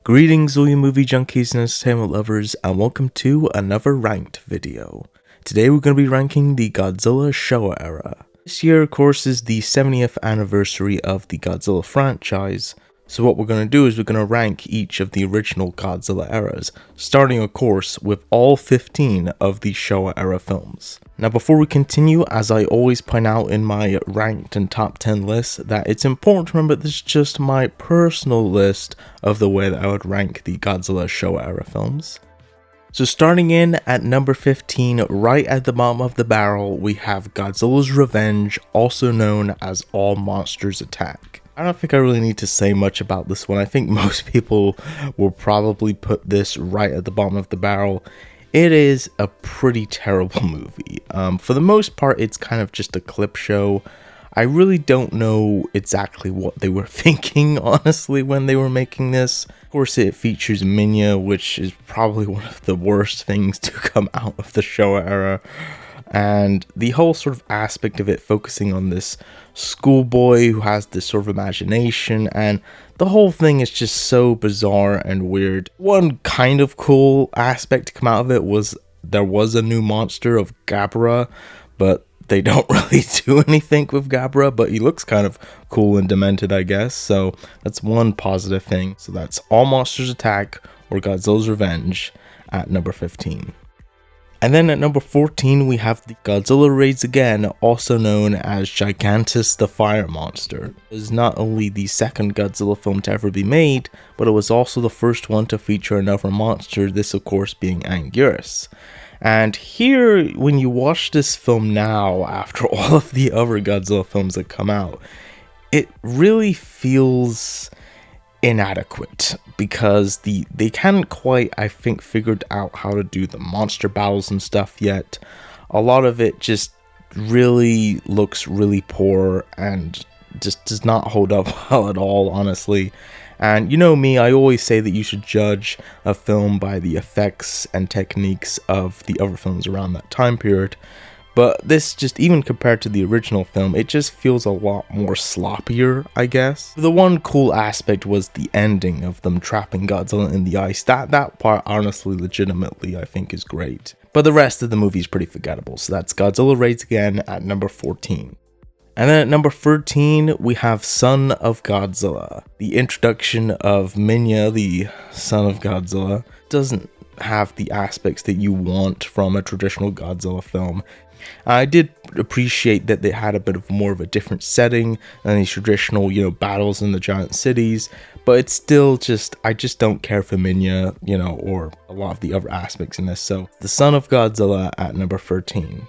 Greetings all you movie junkies and entertainment lovers, and welcome to another ranked video. Today we're going to be ranking the Godzilla Showa Era. This year of course is the 70th anniversary of the Godzilla franchise, so what we're going to do is we're going to rank each of the original Godzilla eras, starting of course with all 15 of the Showa Era films. Now before we continue, as I always point out in my ranked and top 10 lists, that it's important to remember this is just my personal list of the way that I would rank the Godzilla Showa Era films. So starting in at number 15, right at the bottom of the barrel, we have Godzilla's Revenge, also known as All Monsters Attack. I don't think I really need to say much about this one. I think most people will probably put this right at the bottom of the barrel. It is a pretty terrible movie. For the most part, it's kind of just a clip show. I really don't know exactly what they were thinking, honestly, when they were making this. Of course, it features Minya, which is probably one of the worst things to come out of the Showa era. And the whole sort of aspect of it focusing on this schoolboy who has this sort of imagination, and the whole thing is just so bizarre and weird. One kind of cool aspect to come out of it was there was a new monster of Gabra, but they don't really do anything with Gabra, but he looks kind of cool and demented, I guess, so that's one positive thing. So that's All Monsters Attack, or Godzilla's Revenge, at number 15. And then at number 14, we have the Godzilla Raids Again, also known as Gigantus the Fire Monster. It was not only the second Godzilla film to ever be made, but it was also the first one to feature another monster, this of course being Anguirus. And here, when you watch this film now, after all of the other Godzilla films that come out, it really feels inadequate, because they hadn't quite, I think, figured out how to do the monster battles and stuff yet. A lot of it just really looks really poor and just does not hold up well at all, honestly. And you know me, I always say that you should judge a film by the effects and techniques of the other films around that time period. But this, just even compared to the original film, it just feels a lot more sloppier, I guess. The one cool aspect was the ending of them trapping Godzilla in the ice. That part, honestly, legitimately, I think is great. But the rest of the movie is pretty forgettable. So that's Godzilla Raids Again at number 14. And then at number 13, we have Son of Godzilla. The introduction of Minya, the son of Godzilla, doesn't have the aspects that you want from a traditional Godzilla film. I did appreciate that they had a bit of more of a different setting than these traditional, battles in the giant cities, but it's still just, I just don't care for Minya, or a lot of the other aspects in this. So the Son of Godzilla at number 13.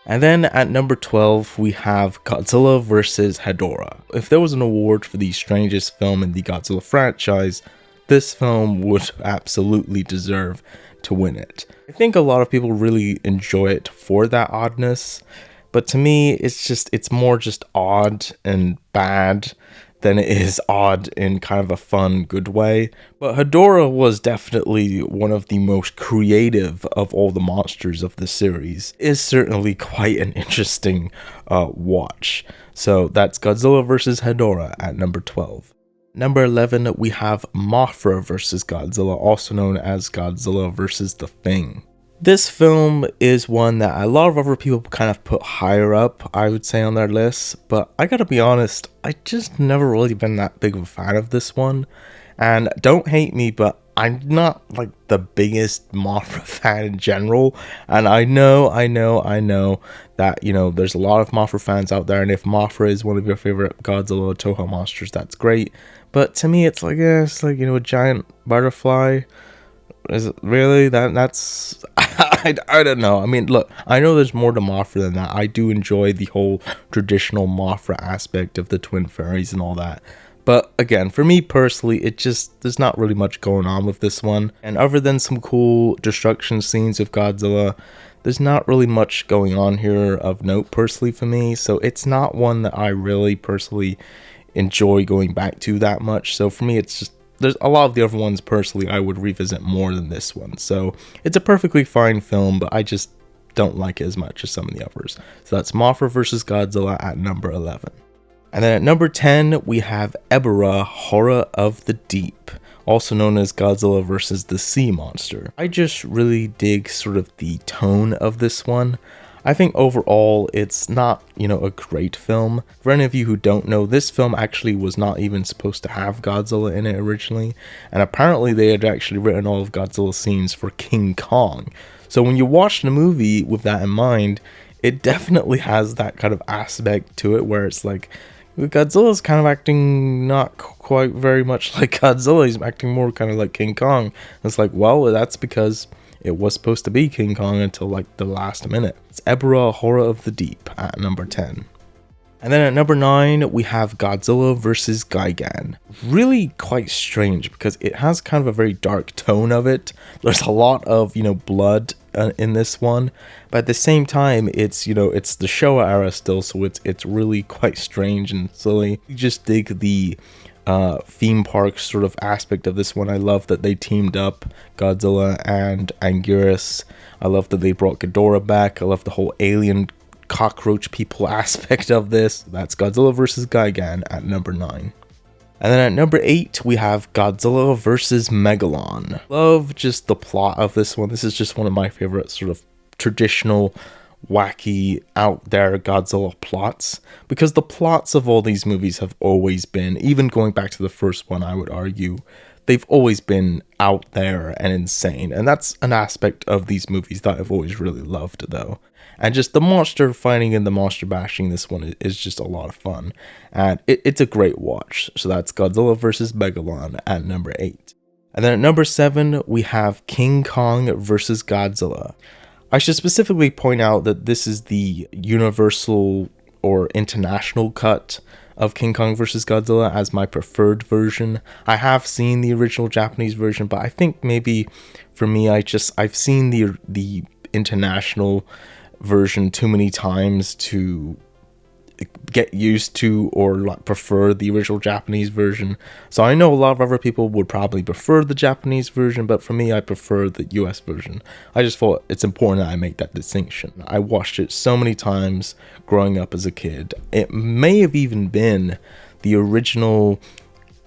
And then at number 12, we have Godzilla vs. Hedorah. If there was an award for the strangest film in the Godzilla franchise, this film would absolutely deserve to win it. I think a lot of people really enjoy it for that oddness, but to me it's more just odd and bad than it is odd in kind of a fun, good way. But Hedorah was definitely one of the most creative of all the monsters of the series. It is certainly quite an interesting watch. So that's Godzilla vs. Hedorah at number 12. Number 11, we have Mothra vs. Godzilla, also known as Godzilla vs. The Thing. This film is one that a lot of other people kind of put higher up, I would say, on their lists, but I gotta be honest, I just never really been that big of a fan of this one. And don't hate me, but I'm not like the biggest Mothra fan in general, and I know that, there's a lot of Mothra fans out there, and if Mothra is one of your favorite Godzilla Toho monsters, that's great. But to me, it's like, a giant butterfly. Is it really? That's I don't know. I mean, look, I know there's more to Mothra than that. I do enjoy the whole traditional Mothra aspect of the twin fairies and all that. But again, for me personally, there's not really much going on with this one. And other than some cool destruction scenes of Godzilla, there's not really much going on here of note personally for me. So it's not one that I really personally enjoy going back to that much. So for me, it's just, there's a lot of the other ones personally I would revisit more than this one. So it's a perfectly fine film, but I just don't like it as much as some of the others. So that's Mothra vs. Godzilla at number 11. And then at number 10, we have Ebirah, Horror of the Deep, also known as Godzilla vs. the Sea Monster. I just really dig sort of the tone of this one. I think overall it's not, a great film. For any of you who don't know, this film actually was not even supposed to have Godzilla in it originally, and apparently they had actually written all of Godzilla's scenes for King Kong. So when you watch the movie with that in mind, it definitely has that kind of aspect to it where it's like, Godzilla's kind of acting not quite very much like Godzilla, he's acting more kind of like King Kong. And it's like, well, that's because it was supposed to be King Kong until like the last minute. It's Ebirah, Horror of the Deep at number 10. And then at number 9, we have Godzilla vs. Gigan. Really quite strange because it has kind of a very dark tone of it. There's a lot of, blood in this one, but at the same time, it's, it's the Showa era still, so it's really quite strange and silly. You just dig the theme park sort of aspect of this one. I love that they teamed up Godzilla and Anguirus. I love that they brought Ghidorah back. I love the whole alien cockroach people aspect of this. That's Godzilla vs. Gigan at number 9. And then at number 8, we have Godzilla vs. Megalon. Love just the plot of this one. This is just one of my favorite sort of traditional, wacky, out there Godzilla plots, because the plots of all these movies have always been, even going back to the first one, I would argue, they've always been out there and insane, and that's an aspect of these movies that I've always really loved, though. And just the monster fighting and the monster bashing, this one is just a lot of fun, and it's a great watch. So that's Godzilla vs. Megalon at number 8. And then at number 7, we have King Kong vs. Godzilla. I should specifically point out that this is the universal or international cut of King Kong vs. Godzilla as my preferred version. I have seen the original Japanese version, but I think maybe for me, I've seen the international version too many times to get used to or like prefer the original Japanese version. So I know a lot of other people would probably prefer the Japanese version, but for me, I prefer the US version. I just thought it's important that I make that distinction. I watched it so many times growing up as a kid. It may have even been the original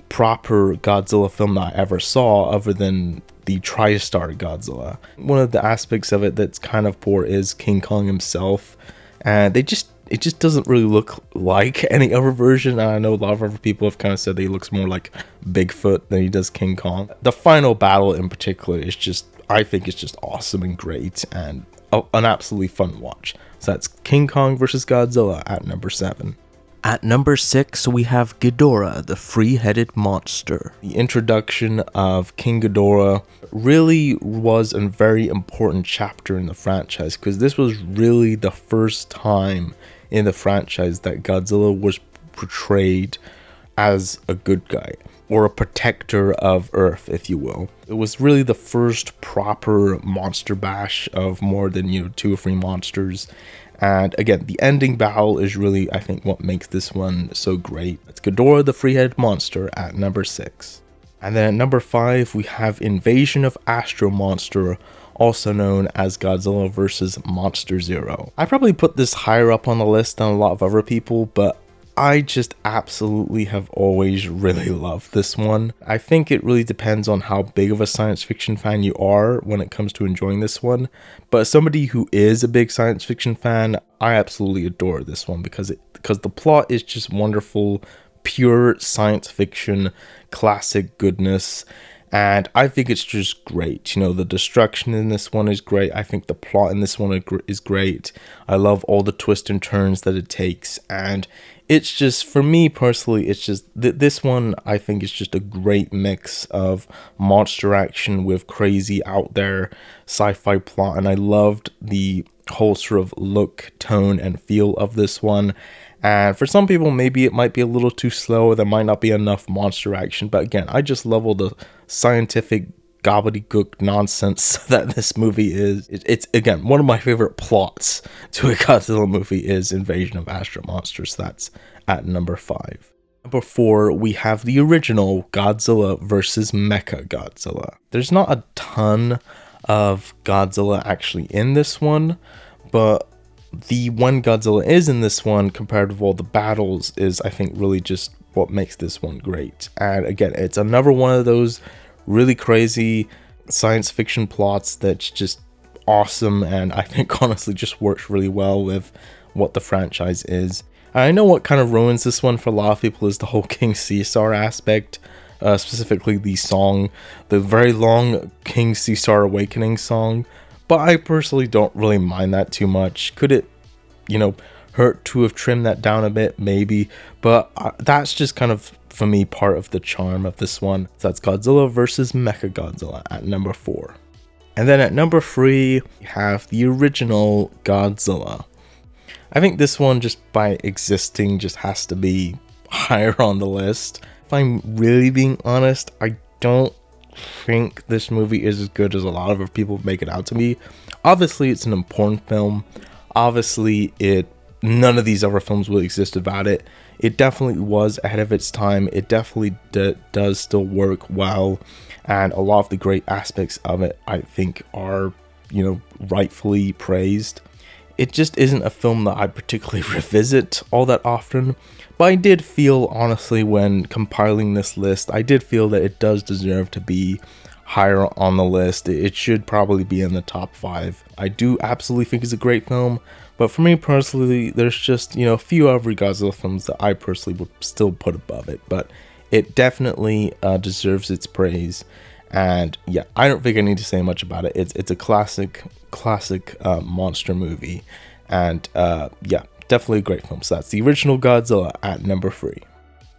proper Godzilla film that I ever saw, other than the TriStar Godzilla. One of the aspects of it that's kind of poor is King Kong himself, and it just doesn't really look like any other version. And I know a lot of other people have kind of said that he looks more like Bigfoot than he does King Kong. The final battle in particular is just, I think it's just awesome and great and an absolutely fun watch. So that's King Kong vs. Godzilla at number 7. At number 6, we have Ghidorah, the Three-Headed Monster. The introduction of King Ghidorah really was a very important chapter in the franchise, because this was really the first time in the franchise that Godzilla was portrayed as a good guy, or a protector of Earth, if you will. It was really the first proper monster bash of more than 2 or 3 monsters. And again, the ending battle is really, I think, what makes this one so great. It's Ghidorah the Three-Headed Monster at number 6. And then at number 5, we have Invasion of Astro Monster, also known as Godzilla vs. Monster Zero. I probably put this higher up on the list than a lot of other people, but I just absolutely have always really loved this one. I think it really depends on how big of a science fiction fan you are when it comes to enjoying this one. But as somebody who is a big science fiction fan, I absolutely adore this one because the plot is just wonderful, pure science fiction, classic goodness. And I think it's just great. The destruction in this one is great. I think the plot in this one is great. I love all the twists and turns that it takes. And it's just, for me personally, it's just, this one I think is just a great mix of monster action with crazy out there sci-fi plot. And I loved the whole sort of look, tone, and feel of this one. And for some people, maybe it might be a little too slow. There might not be enough monster action. But again, I just love all the scientific gobbledygook nonsense that this movie is. It's again, one of my favorite plots to a Godzilla movie is Invasion of Astro Monsters. That's at number 5. Number 4, we have the original Godzilla vs. Mecha Godzilla. There's not a ton of Godzilla actually in this one, but the one Godzilla is in this one, compared to all the battles, is I think really just what makes this one great. And again, it's another one of those really crazy science fiction plots that's just awesome, and I think honestly just works really well with what the franchise is. I know what kind of ruins this one for a lot of people is the whole King Caesar aspect, specifically the song, the very long King Caesar Awakening song, but I personally don't really mind that too much. Could it, you know, hurt to have trimmed that down a bit? Maybe, but that's just kind of, for me, part of the charm of this one. So that's Godzilla vs. Mechagodzilla at number 4. And then at number 3, we have the original Godzilla. I think this one, just by existing, just has to be higher on the list. If I'm really being honest, I don't think this movie is as good as a lot of people make it out to be. Obviously, it's an important film. Obviously, none of these other films will exist without it. It definitely was ahead of its time. It definitely does still work well, and a lot of the great aspects of it, I think, are, you know, rightfully praised. It just isn't a film that I particularly revisit all that often, but I did feel, honestly, when compiling this list, I did feel that it does deserve to be higher on the list. It should probably be in the top 5. I do absolutely think it's a great film, but for me personally, there's just, you know, a few other Godzilla films that I personally would still put above it, but it definitely deserves its praise. And yeah, I don't think I need to say much about it. It's a classic monster movie, and yeah, definitely a great film. So that's the original Godzilla at number 3.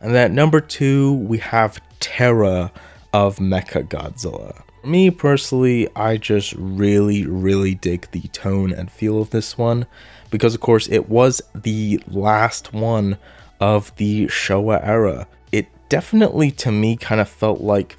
And then at number 2, we have Terror of Mechagodzilla. For me personally, I just really dig the tone and feel of this one, because of course it was the last one of the Showa era. It definitely, to me, kind of felt like,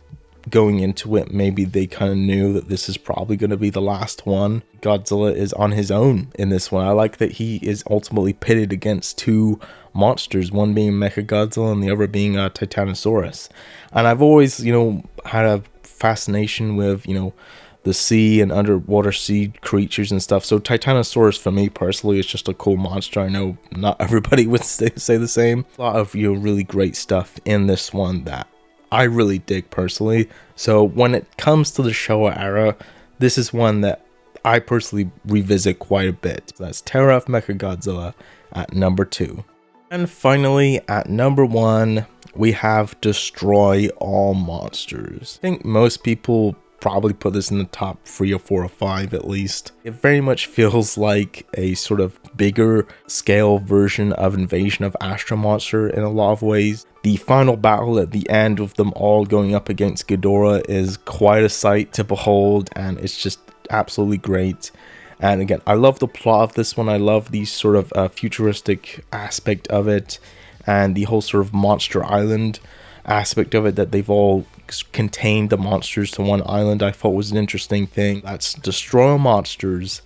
going into it, maybe they kind of knew that this is probably going to be the last one. Godzilla is on his own in this one. I like that he is ultimately pitted against 2 monsters, one being Mechagodzilla and the other being Titanosaurus. And I've always, you know, had a fascination with, you know, the sea and underwater sea creatures and stuff. So Titanosaurus, for me personally, is just a cool monster. I know not everybody would say the same. A lot of, you know, really great stuff in this one that I really dig personally. So when it comes to the Showa era, this is one that I personally revisit quite a bit. So that's Terror of Mechagodzilla at number 2. And finally, at number 1, we have Destroy All Monsters. I think most people probably put this in the top 3 or 4 or 5 at least. It very much feels like a sort of bigger scale version of Invasion of Astro Monster in a lot of ways. The final battle at the end of them all going up against Ghidorah is quite a sight to behold, and it's just absolutely great. And again, I love the plot of this one. I love the sort of futuristic aspect of it, and the whole sort of Monster Island aspect of it, that they've all contained the monsters to one island. I thought was an interesting thing. That's Destroy All Monsters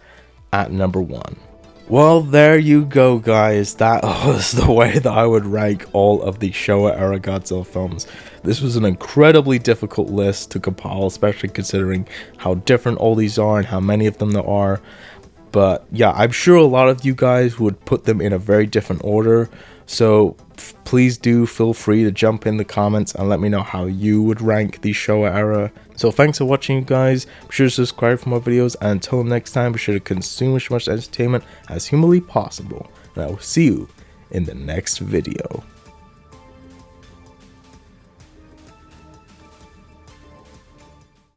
at number 1. Well, there you go, guys. That was the way that I would rank all of the Showa era Godzilla films. This was an incredibly difficult list to compile, especially considering how different all these are and how many of them there are. But yeah, I'm sure a lot of you guys would put them in a very different order. So please do feel free to jump in the comments and let me know how you would rank the Showa era. So thanks for watching, you guys. Be sure to subscribe for more videos, and until next time, be sure to consume as much entertainment as humanly possible. And I will see you in the next video.